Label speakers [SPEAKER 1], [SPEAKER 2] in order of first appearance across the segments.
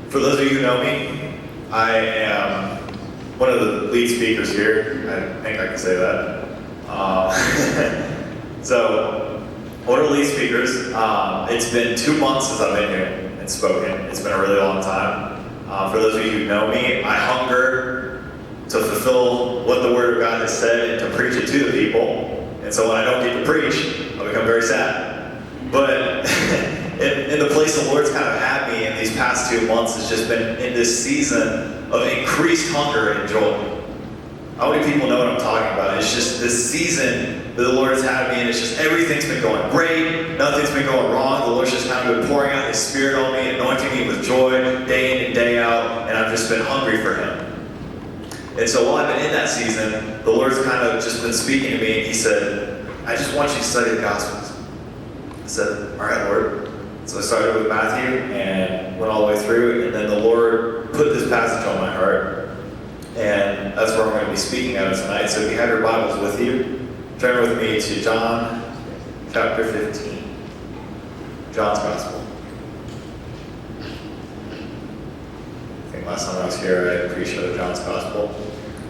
[SPEAKER 1] For those of you who know me, I am one of the lead speakers here. I think I can say that. So, one of the lead speakers. It's been 2 months since I've been here and spoken. It's been a really long time. For those of you who know me, I hunger to fulfill what the Word of God has said and to preach it to the people. And so when I don't get to preach, I become very sad. But in the place the Lord's kind of had me in these past 2 months has just been in this season of increased hunger and joy. How many people know what I'm talking about? It's just this season that the Lord has had me, and it's just everything's been going great, nothing's been going wrong. The Lord's just kind of been pouring out His Spirit on me, anointing me with joy day in and day out, and I've just been hungry for Him. And so while I've been in that season, the Lord's kind of just been speaking to me, and He said, I just want you to study the Gospels. I said, all right, Lord. So I started with Matthew and went all the way through, and then the Lord put this passage on my heart. And that's where I'm going to be speaking out of tonight. So if you have your Bibles with you, turn with me to John chapter 15. John's Gospel. I think last time I was here I pre-showed John's Gospel.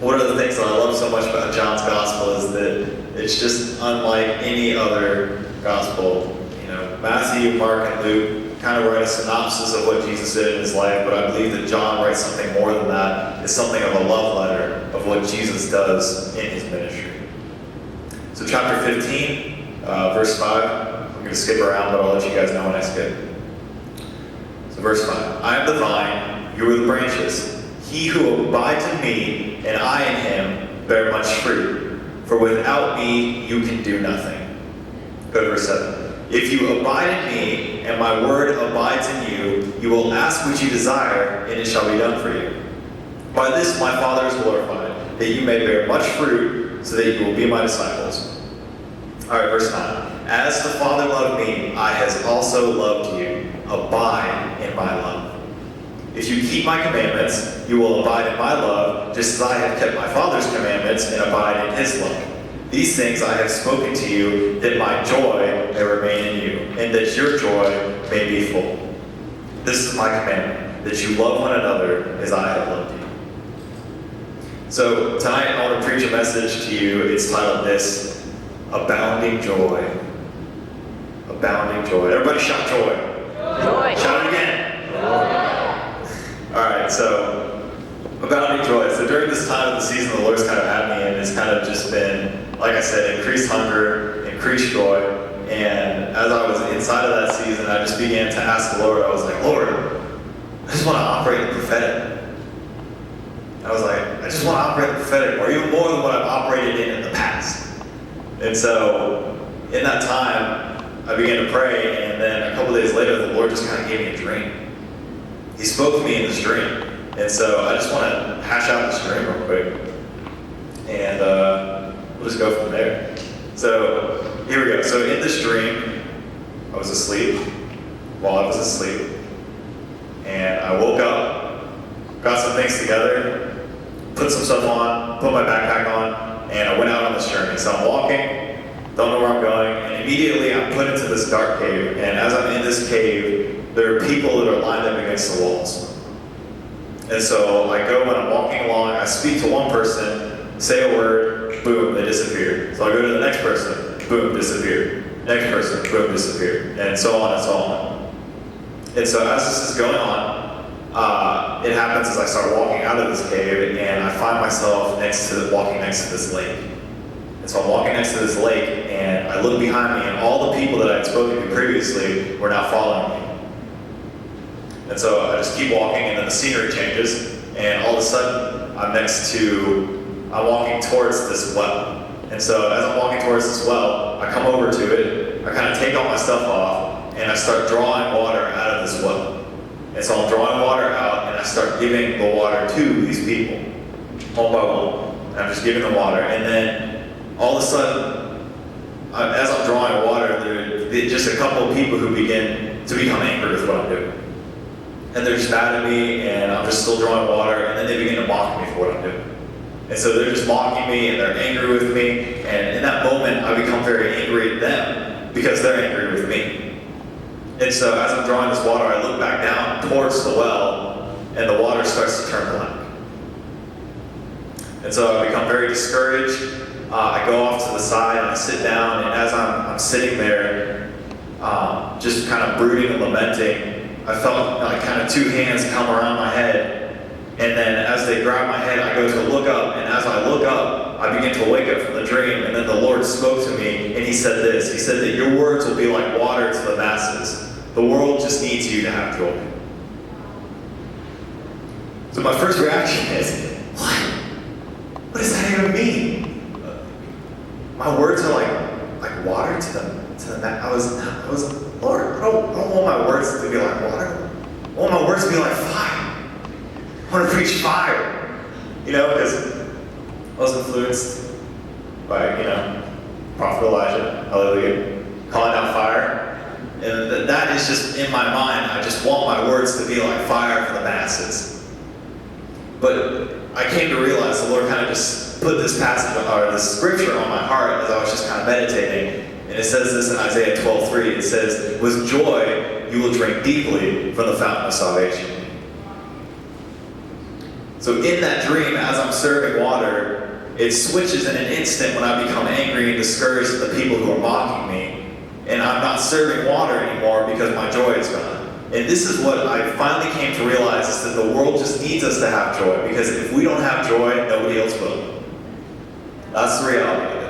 [SPEAKER 1] One of the things that I love so much about John's Gospel is that it's just unlike any other Gospel. You know, Matthew, Mark, and Luke kind of write a synopsis of what Jesus did in His life, but I believe that John writes something more than that. It's something of a love letter of what Jesus does in His ministry. So chapter 15, verse 5, I'm going to skip around, but I'll let you guys know when I skip. So verse 5, I am the vine, you are the branches. He who abides in me, and I in him, bear much fruit. For without me, you can do nothing. Go to verse 7. If you abide in me, and my word abides in you, you will ask what you desire, and it shall be done for you. By this my Father is glorified, that you may bear much fruit, so that you will be my disciples. Alright, verse 9. As the Father loved me, I has also loved you. Abide in my love. If you keep my commandments, you will abide in my love, just as I have kept my Father's commandments and abide in His love. These things I have spoken to you, that my joy may remain in you, and that your joy may be full. This is my commandment, that you love one another as I have loved you. So tonight I want to preach a message to you. It's titled this, Abounding Joy. Abounding Joy. Everybody shout joy. Joy. Shout it again. Joy. Alright, so abounding joy. So during this time of the season, the Lord's kind of had me, and it's kind of just been, like I said, increased hunger, increased joy. And as I was inside of that season, I just began to ask the Lord. I was like, Lord, I just want to operate in the prophetic. I was like, I just want to operate in the prophetic, or even more than what I've operated in the past. And so, in that time, I began to pray, and then a couple days later, the Lord just kind of gave me a dream. He spoke to me in this dream. And so, I just want to hash out this dream real quick. And we'll just go from there. So, here we go. So in this dream, I was asleep, while I was asleep, and I woke up, got some things together, put some stuff on, put my backpack on, and I went out on this journey. So I'm walking, don't know where I'm going, and immediately I'm put into this dark cave, and as I'm in this cave, there are people that are lined up against the walls. And so I go and I'm walking along, I speak to one person, say a word, boom, they disappear. So I go to the next person, boom, disappear. Next person, boom, disappear. And so on and so on. And so as this is going on, it happens as I start walking out of this cave, and I find myself walking next to this lake. And so I'm walking next to this lake, and I look behind me, and all the people that I had spoken to previously were now following me. And so I just keep walking, and then the scenery changes, and all of a sudden, I'm walking towards this well. And so as I'm walking towards this well, I come over to it, I kind of take all my stuff off, and I start drawing water out of this well. And so I'm drawing water out, and I start giving the water to these people, one by one. And I'm just giving them water, and then all of a sudden, as I'm drawing water, there's just a couple of people who begin to become angry with what I'm doing. And they're just mad at me, and I'm just still drawing water, and then they begin to mock me for what I'm doing. And so they're just mocking me, and they're angry with me, and in that moment, I become very angry at them because they're angry with me. And so as I'm drawing this water, I look back down towards the well, and the water starts to turn black. And so I become very discouraged. I go off to the side and I sit down, and as I'm sitting there, just kind of brooding and lamenting, I felt like kind of two hands come around my head, and then as they grab my head, I go to look up, and as I look up, I begin to wake up from the dream, and then the Lord spoke to me, and He said this. He said that your words will be like water to the masses. The world just needs you to have joy. So my first reaction is, what? What does that even mean? My words are like water to the masses. I was Lord, I don't want my words to be like water. I want my words to be like fire. I want to preach fire. Because I was influenced by, Prophet Elijah, hallelujah, calling out fire. And that is just in my mind. I just want my words to be like fire for the masses. But I came to realize the Lord kind of just put this passage, or this scripture on my heart as I was just kind of meditating. And it says this in Isaiah 12:3. It says, with joy you will drink deeply from the fountain of salvation. So in that dream, as I'm serving water, it switches in an instant when I become angry and discouraged at the people who are mocking me. And I'm not serving water anymore because my joy is gone. And this is what I finally came to realize, is that the world just needs us to have joy. Because if we don't have joy, nobody else will. That's the reality of it.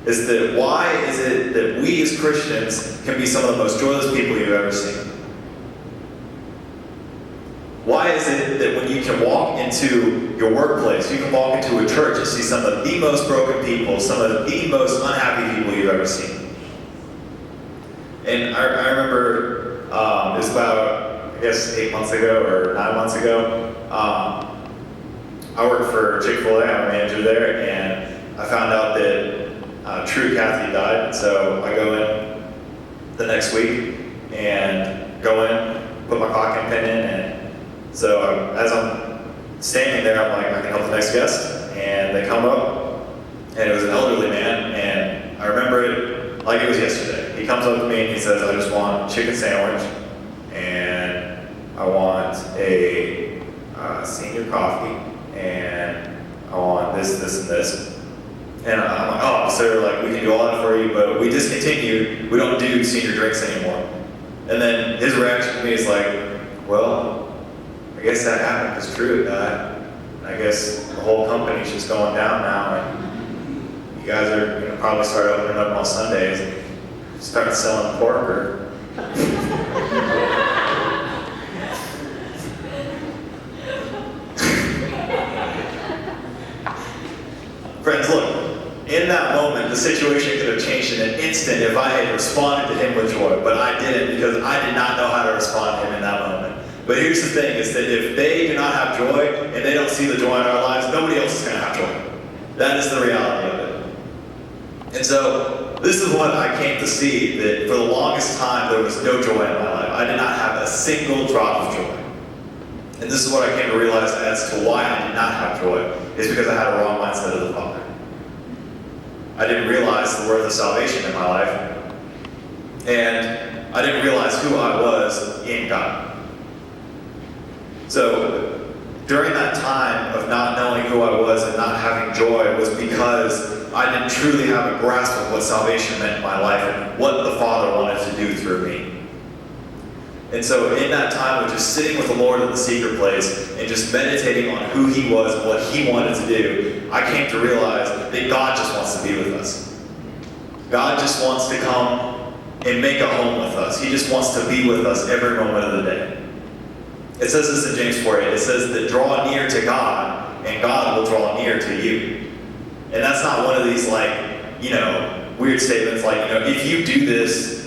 [SPEAKER 1] Is that why is it that we as Christians can be some of the most joyless people you've ever seen? Why is it that when you can walk into your workplace, you can walk into a church and see some of the most broken people, some of the most unhappy people you've ever seen? And I remember it was about, 8 months ago or 9 months ago, I worked for Chick-fil-A, I'm a manager there, and I found out that True Kathy died. So I go in the next week and go in, put my clock and pin in, and so as I'm standing there, I'm like, I can help the next guest. And they come up, and it was an elderly man, and I remember it like it was yesterday. He comes up to me and he says, I just want a chicken sandwich, and I want a senior coffee, and I want this, this, and this. And I'm like, oh, sir, we can do all that for you, but we discontinued. We don't do senior drinks anymore. And then his reaction to me is like, well, I guess that happened because Drew died. I guess the whole company's just going down now, and you guys are going to probably start opening up on Sundays and start selling pork or... Friends, look, in that moment, the situation could have changed in an instant if I had responded to him with joy, but I didn't, because I did not know how to respond to him in that moment. But here's the thing, is that if they do not have joy, and they don't see the joy in our lives, nobody else is going to have joy. That is the reality of it. And so, this is what I came to see, that for the longest time, there was no joy in my life. I did not have a single drop of joy. And this is what I came to realize as to why I did not have joy, is because I had a wrong mindset of the Father. I didn't realize the worth of salvation in my life, and I didn't realize who I was in God. So, during that time of not knowing who I was and not having joy was because I didn't truly have a grasp of what salvation meant in my life and what the Father wanted to do through me. And so in that time of just sitting with the Lord in the secret place and just meditating on who He was and what He wanted to do, I came to realize that God just wants to be with us. God just wants to come and make a home with us. He just wants to be with us every moment of the day. It says this in James 4:8. It says that draw near to God, and God will draw near to you. And that's not one of these weird statements like, if you do this,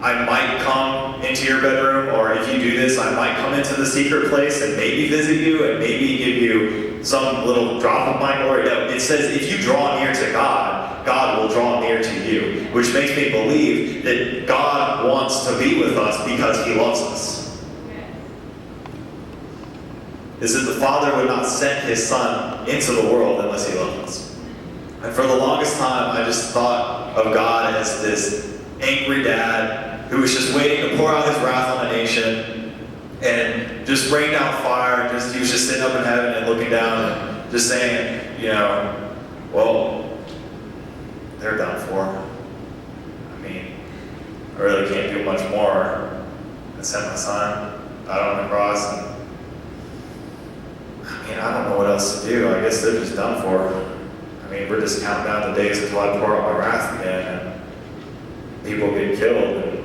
[SPEAKER 1] I might come into your bedroom, or if you do this, I might come into the secret place and maybe visit you and maybe give you some little drop of my glory. No, it says if you draw near to God, God will draw near to you, which makes me believe that God wants to be with us because He loves us. Is that the Father would not send His Son into the world unless He loved us. And for the longest time, I just thought of God as this angry dad who was just waiting to pour out His wrath on a nation, and just rained down fire. He was just sitting up in heaven and looking down and just saying, well, they're done for. I mean, I really can't do much more than send my son out on the cross. And, I mean, I don't know what else to do. I guess they're just done for. I mean, we're just counting down the days until I pour out my wrath again and people get killed.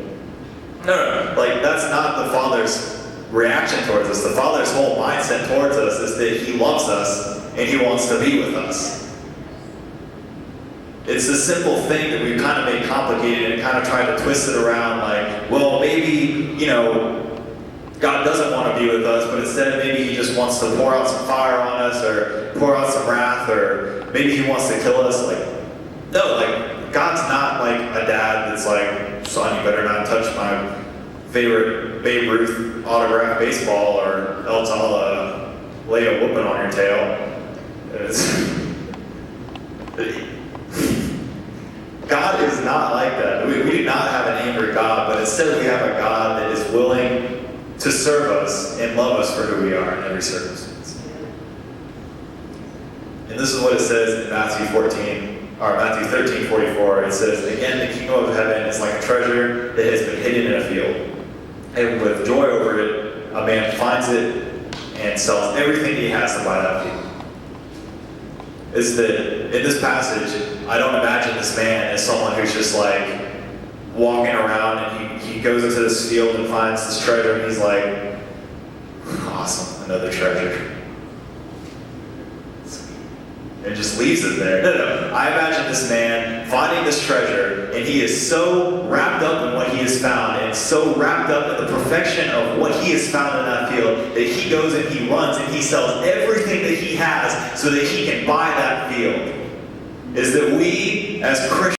[SPEAKER 1] No, like that's not the Father's reaction towards us. The Father's whole mindset towards us is that He loves us and He wants to be with us. It's the simple thing that we've kind of made complicated and kind of tried to twist it around like, well, maybe, God doesn't want to be with us, but instead maybe He just wants to pour out some fire on us or pour out some wrath, or maybe He wants to kill us. Like, no, like God's not like a dad that's like, son, you better not touch my favorite Babe Ruth autographed baseball or else I'll lay a whooping on your tail. God is not like that. We do not have an angry God, but instead we have a God that is willing to serve us and love us for who we are in every circumstance. And this is what it says in Matthew 13:44. It says, again, the kingdom of heaven is like a treasure that has been hidden in a field. And with joy over it, a man finds it and sells everything he has to buy that field. Is that in this passage, I don't imagine this man as someone who's just like walking around and he goes into this field and finds this treasure and he's like, awesome, another treasure. And just leaves it there. No. I imagine this man finding this treasure and he is so wrapped up in what he has found and so wrapped up in the perfection of what he has found in that field that he goes and he runs and he sells everything that he has so that he can buy that field. Is that we as Christians